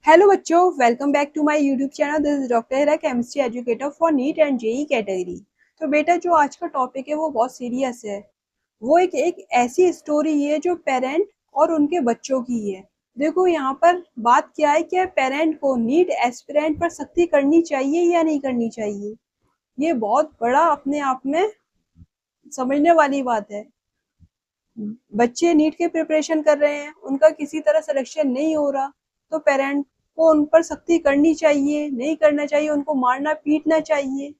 Hello बच्चों, welcome back to my YouTube channel. This is doctor Hira, chemistry educator for NEET and JEE category. तो बेटा, जो आज का टॉपिक है वो बहुत सीरियस है। वो एक ऐसी स्टोरी है जो पेरेंट और उनके बच्चों की है। देखो, यहाँ पर बात क्या है कि पेरेंट को नीट एस्पिरेंट पर सख्ती करनी चाहिए या नहीं करनी चाहिए। ये बहुत बड़ा अपने आप में समझने वाली बात है। बच्चे नीट के प्रिपरेशन कर रहे हैं, उनका किसी तरह सिलेक्शन नहीं हो रहा, तो पेरेंट को उन पर सख्ती करनी चाहिए, नहीं करना चाहिए, उनको मारना पीटना चाहिए,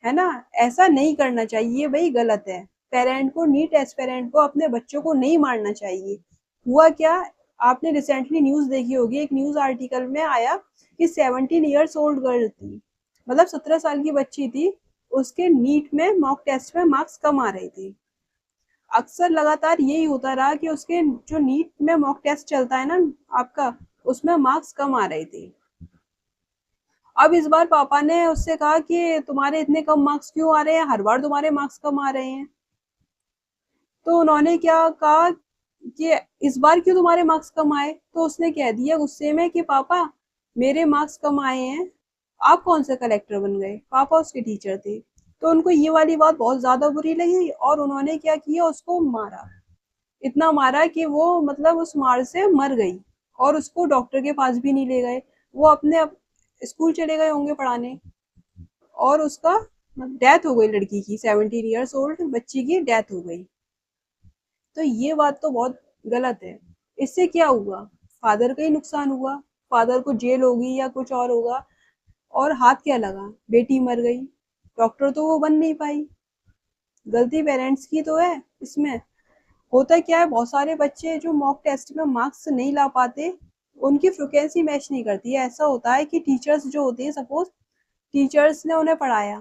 है ना। ऐसा नहीं करना चाहिए भाई, गलत है। पेरेंट को, नीट एस्पिरेंट को अपने बच्चों को नहीं मारना चाहिए। हुआ क्या, आपने रिसेंटली न्यूज देखी होगी, एक न्यूज आर्टिकल में आया कि 17 ईयर्स ओल्ड गर्ल थी, मतलब 17 साल की बच्ची थी, उसके नीट में मॉक टेस्ट में मार्क्स कम आ रहे थे। अक्सर लगातार यही होता रहा कि उसके जो नीट में मॉक टेस्ट चलता है ना आपका, उसमें मार्क्स कम आ रहे थे। अब इस बार पापा ने उससे कहा कि तुम्हारे इतने कम मार्क्स क्यों आ रहे हैं, हर बार तुम्हारे मार्क्स कम आ रहे हैं। तो उन्होंने क्या कहा कि इस बार क्यों तुम्हारे मार्क्स कम आए, तो उसने कह दिया गुस्से में कि पापा, मेरे मार्क्स कम आए हैं, आप कौन से कलेक्टर बन गए। पापा उसके टीचर थे। तो उनको ये वाली बात बहुत ज्यादा बुरी लगी और उन्होंने क्या किया, उसको मारा। इतना मारा कि वो मतलब उस मार से मर गई, और उसको डॉक्टर के पास भी नहीं ले गए। वो अपने स्कूल चले गए होंगे पढ़ाने, और उसका डेथ हो गई, लड़की की, 17 ईयर्स ओल्ड बच्ची की डेथ हो गई। तो ये बात तो बहुत गलत है। इससे क्या हुआ, फादर का ही नुकसान हुआ, फादर को जेल होगी या कुछ और होगा। और हाथ क्या लगा, बेटी मर गई, डॉक्टर तो वो बन नहीं पाई। गलती पेरेंट्स की तो है इसमें। होता क्या है, बहुत सारे बच्चे जो मॉक टेस्ट में मार्क्स नहीं ला पाते, उनकी फ्रिक्वेंसी मैच नहीं करती है। ऐसा होता है कि टीचर्स जो होते हैं, सपोज टीचर्स ने उन्हें पढ़ाया,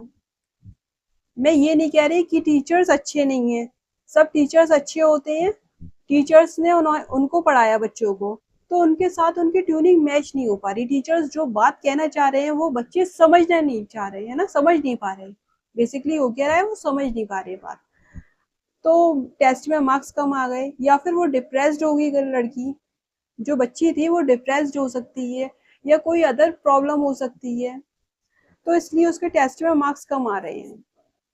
मैं ये नहीं कह रही कि टीचर्स अच्छे नहीं हैं, सब टीचर्स अच्छे होते हैं। टीचर्स ने उनको पढ़ाया बच्चों को, तो उनके साथ उनकी ट्यूनिंग मैच नहीं हो पा रही। टीचर्स जो बात कहना चाह रहे हैं वो बच्चे समझना नहीं चाह रहे हैं ना, समझ नहीं पा रहे। बेसिकली हो क्या रहा है, वो समझ नहीं पा रहे बात। तो टेस्ट में मार्क्स कम आ गए, या फिर वो डिप्रेस्ड हो गई लड़की, जो बच्ची थी वो डिप्रेस्ड हो सकती है, या कोई अदर प्रॉब्लम हो सकती है, तो इसलिए उसके टेस्ट में मार्क्स कम आ रहे हैं।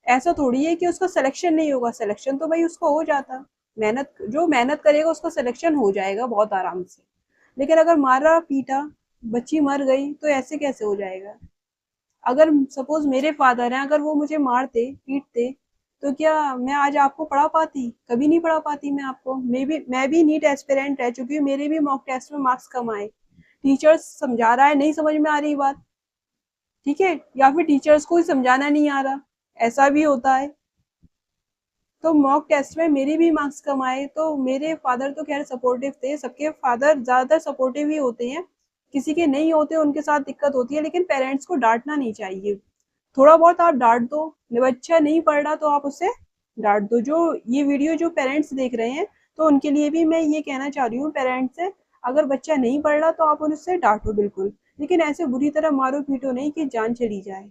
ऐसा थोड़ी है कि उसका सिलेक्शन नहीं होगा, सिलेक्शन तो भाई उसको हो जाता। मेहनत, जो मेहनत करेगा उसका सिलेक्शन हो जाएगा बहुत आराम से। लेकिन अगर मारा पीटा, बच्ची मर गई, तो ऐसे कैसे हो जाएगा। अगर सपोज मेरे फादर हैं, अगर वो मुझे मारते पीटते, तो क्या मैं आज आपको पढ़ा पाती, कभी नहीं पढ़ा पाती मैं आपको। मैं भी नीट एस्पिरेंट रह चुकी हूँ, मेरे भी मॉक टेस्ट में मार्क्स कम आए। टीचर्स समझा रहा है, नहीं समझ में आ रही बात, ठीक है, या फिर टीचर्स को ही समझाना नहीं आ रहा, ऐसा भी होता है। तो मॉक टेस्ट में मेरे भी मार्क्स कम आए, तो मेरे फादर तो खैर सपोर्टिव थे, सबके फादर ज्यादातर सपोर्टिव ही होते हैं, किसी के नहीं होते, उनके साथ दिक्कत होती है। लेकिन पेरेंट्स को डांटना नहीं चाहिए। थोड़ा बहुत आप डांट दो, बच्चा नहीं पढ़ रहा तो आप उसे डांट दो। जो ये वीडियो जो पेरेंट्स देख रहे हैं, तो उनके लिए भी मैं ये कहना चाह रही हूँ पेरेंट्स से, अगर बच्चा नहीं पढ़ रहा तो आप उनसे डांटो बिल्कुल, लेकिन ऐसे बुरी तरह मारो पीटो नहीं कि जान चली जाए।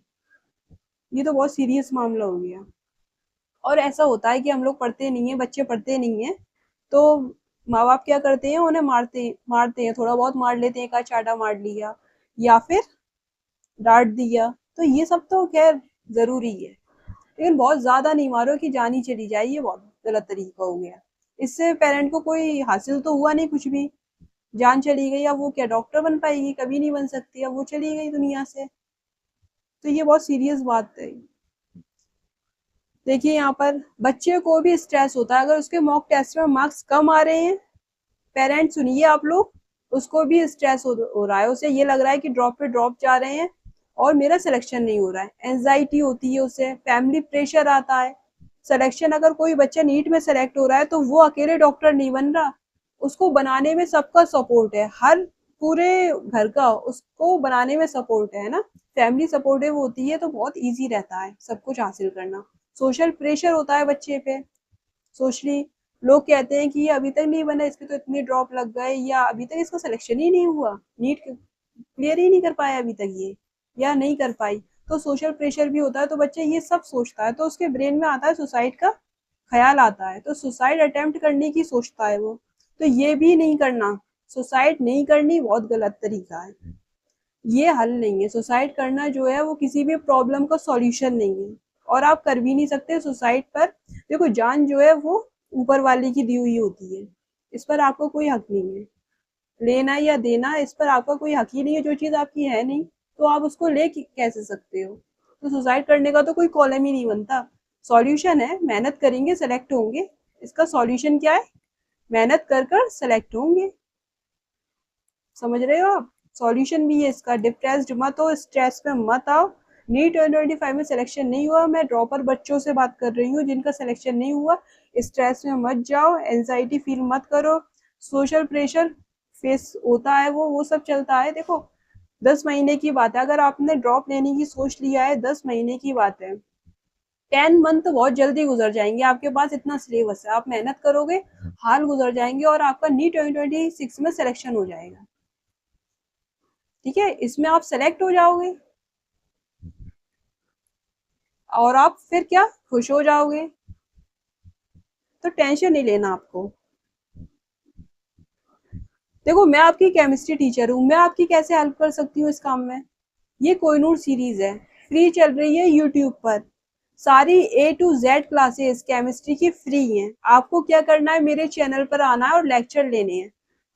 ये तो बहुत सीरियस मामला हो गया। और ऐसा होता है कि हम लोग पढ़ते नहीं है, बच्चे पढ़ते नहीं है, तो माँ बाप क्या करते हैं, उन्हें मारते मारते हैं, थोड़ा बहुत मार लेते हैं, एक आध चाटा मार लिया, या फिर डांट दिया। तो ये सब तो खैर जरूरी है, लेकिन बहुत ज्यादा नहीं मारो कि जान ही चली जाए, ये बहुत गलत तरीका हो गया। इससे पेरेंट को कोई हासिल तो हुआ नहीं कुछ भी। जान चली गई, अब वो क्या डॉक्टर बन पाएगी, कभी नहीं बन सकती, अब वो चली गई दुनिया से। तो ये बहुत सीरियस बात है। देखिए, यहाँ पर बच्चे को भी स्ट्रेस होता है, अगर उसके मॉक टेस्ट में मार्क्स कम आ रहे हैं, पेरेंट्स सुनिए आप लोग, उसको भी स्ट्रेस हो रहा है, उसे ये लग रहा है कि ड्रॉप पे ड्रॉप जा रहे हैं और मेरा सिलेक्शन नहीं हो रहा है। एंजाइटी होती है उसे, फैमिली प्रेशर आता है। सिलेक्शन, अगर कोई बच्चा नीट में सेलेक्ट हो रहा है तो वो अकेले डॉक्टर नहीं बन रहा, उसको बनाने में सबका सपोर्ट है, हर पूरे घर का उसको बनाने में सपोर्ट है ना। फैमिली सपोर्टिव होती है तो बहुत इजी रहता है सब कुछ हासिल करना। सोशल प्रेशर होता है बच्चे पे, सोशली लोग कहते हैं कि ये अभी तक नहीं बना, इसके तो इतने ड्रॉप लग गए, या अभी तक इसका सिलेक्शन ही नहीं हुआ, नीट क्लियर ही नहीं कर पाया अभी तक ये, या नहीं कर पाई। तो सोशल प्रेशर भी होता है, तो बच्चा ये सब सोचता है, तो उसके ब्रेन में आता है सुसाइड का ख्याल आता है, तो सुसाइड अटेम्प्ट करने की सोचता है वो। तो ये भी नहीं करना, सुसाइड नहीं करनी बहुत गलत तरीका है, ये हल नहीं है। सुसाइड करना जो है वो किसी भी प्रॉब्लम का सॉल्यूशन नहीं है, और आप कर भी नहीं सकते सुसाइड पर। देखो जान जो है वो ऊपर वाले की दी हुई होती है, इस पर आपको कोई हक नहीं है। लेना या देना इस पर आपका कोई हक ही नहीं है, जो चीज आपकी है नहीं तो आप उसको ले कैसे सकते हो। तो सुसाइड करने का तो कोई कॉलम ही नहीं बनता। सॉल्यूशन है, मेहनत करेंगे सेलेक्ट होंगे। इसका सॉल्यूशन क्या है? मेहनत कर कर सेलेक्ट होंगे। समझ रहे हो आप? सॉल्यूशन भी है इसका, डिप्रेस्ड मत हो, स्ट्रेस में मत आओ। नीट 2025 में सिलेक्शन नहीं हुआ, मैं ड्रॉपर बच्चों से बात कर रही हूँ जिनका सिलेक्शन नहीं हुआ। स्ट्रेस में मत जाओ, एंजाइटी फील मत करो। सोशल प्रेशर फेस होता है, वो सब चलता है। देखो 10 महीने की बात है, अगर आपने ड्रॉप लेने की सोच लिया है, 10 महीने की बात है। 10 मंथ तो बहुत जल्दी गुजर जाएंगे, आपके पास इतना सिलेबस है, आप मेहनत करोगे, हाल गुजर जाएंगे और आपका नीट 2026 में सिलेक्शन हो जाएगा। ठीक है, इसमें आप सेलेक्ट हो जाओगे और आप फिर क्या खुश हो जाओगे। तो टेंशन नहीं लेना आपको। देखो मैं आपकी केमिस्ट्री टीचर हूँ, मैं आपकी कैसे हेल्प कर सकती हूँ इस काम में। ये कोहिनूर सीरीज है, फ्री चल रही है यूट्यूब पर। सारी A to Z classes chemistry की फ्री हैं। आपको क्या करना है, मेरे चैनल पर आना है और लेक्चर लेने हैं।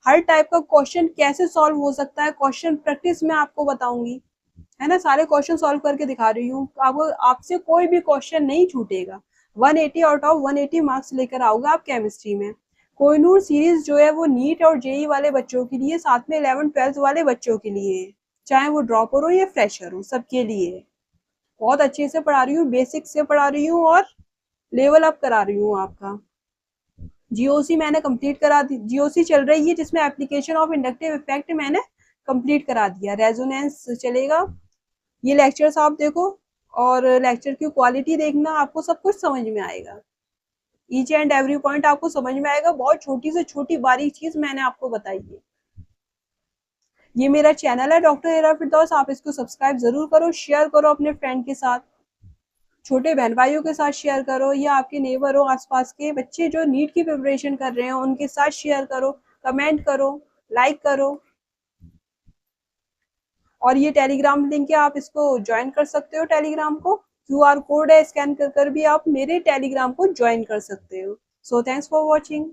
हर टाइप का क्वेश्चन कैसे सॉल्व हो सकता है, क्वेश्चन प्रैक्टिस में आपको बताऊंगी, है ना। सारे क्वेश्चन सॉल्व करके दिखा रही हूँ आपको, आपसे कोई भी क्वेश्चन नहीं छूटेगा। 180 आउट ऑफ 180 मार्क्स लेकर आओगे आप केमिस्ट्री में। कोहिनूर सीरीज जो है वो नीट और जेई वाले बच्चों के लिए, साथ में 11th 12th वाले बच्चों के लिए है, चाहे वो ड्रॉपर हो या फ्रेशर हो, सबके लिए है। बहुत अच्छे से पढ़ा रही हूँ, बेसिक से पढ़ा रही हूँ और लेवल अप करा रही हूँ आपका। जीओसी मैंने कंप्लीट करा दी, जीओसी चल रही है जिसमें एप्लीकेशन ऑफ इंडक्टिव इफेक्ट मैंने कंप्लीट करा दिया। रेजोनेंस चलेगा। ये लेक्चर्स आप देखो और लेक्चर की क्वालिटी देखना, आपको सब कुछ समझ में आएगा। ईच एंड एवरी पॉइंट आपको समझ में आएगा। बहुत छोटी से छोटी बारीक चीज मैंने आपको बताई है। ये मेरा चैनल है डॉक्टर हिरा फिरदौस, आप इसको सब्सक्राइब जरूर करो, शेयर करो अपने फ्रेंड के साथ, छोटे बहन भाइयों के साथ शेयर करो, या आपके नेबर हो आसपास के बच्चे जो नीट की प्रिपरेशन कर रहे हो उनके साथ शेयर करो, कमेंट करो, लाइक करो। और ये टेलीग्राम लिंक है, आप इसको ज्वाइन कर सकते हो। टेलीग्राम को क्यूआर कोड है, स्कैन कर कर भी आप मेरे टेलीग्राम को ज्वाइन कर सकते हो। So thanks for watching.